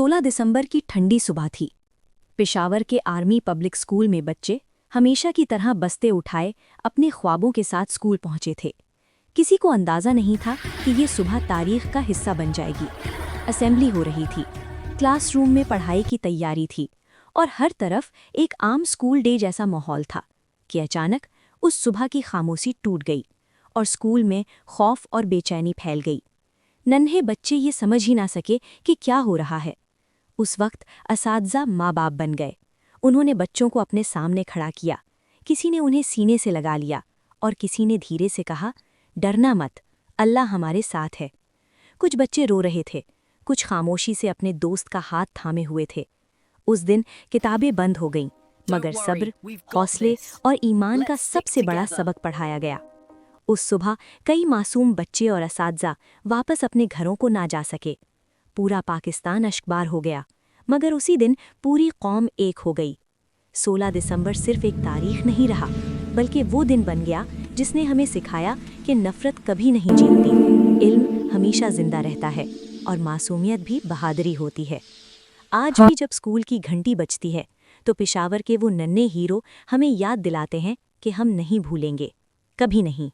16 दिसंबर की ठंडी सुबह थी। पेशावर के आर्मी पब्लिक स्कूल में बच्चे हमेशा की तरह बस्ते उठाए अपने ख्वाबों के साथ स्कूल पहुंचे थे। किसी को अंदाजा नहीं था कि ये सुबह तारीख का हिस्सा बन जाएगी। असेंबली हो रही थी, क्लासरूम में पढ़ाई की तैयारी थी और हर तरफ एक आम स्कूल डे जैसा माहौल था कि अचानक उस सुबह की खामोशी टूट गई और स्कूल में खौफ और बेचैनी फैल गई। नन्हे बच्चे ये समझ ही ना सके कि क्या हो रहा है। उस वक्त असातिज़ा माँ बाप बन गए। उन्होंने बच्चों को अपने सामने खड़ा किया। किसी ने उन्हें सीने से लगा लिया और किसी ने धीरे से कहा, डरना मत, अल्लाह हमारे साथ है। कुछ बच्चे रो रहे थे, कुछ खामोशी से अपने दोस्त का हाथ थामे हुए थे। उस दिन किताबें बंद हो गईं, मगर सब्र, हौसले और ईमान का सबसे बड़ा सबक पढ़ाया गया। उस सुबह कई मासूम बच्चे और असातिज़ा वापस अपने घरों को ना जा सके। पूरा पाकिस्तान अश्कबार हो गया, मगर उसी दिन पूरी कौम एक हो गई। 16 दिसंबर सिर्फ एक तारीख नहीं रहा, बल्कि वो दिन बन गया जिसने हमें सिखाया कि नफ़रत कभी नहीं जीतती, इल्म हमेशा जिंदा रहता है और मासूमियत भी बहादुरी होती है। आज भी जब स्कूल की घंटी बजती है तो पेशावर के वो नन्हे हीरो हमें याद दिलाते हैं कि हम नहीं भूलेंगे, कभी नहीं।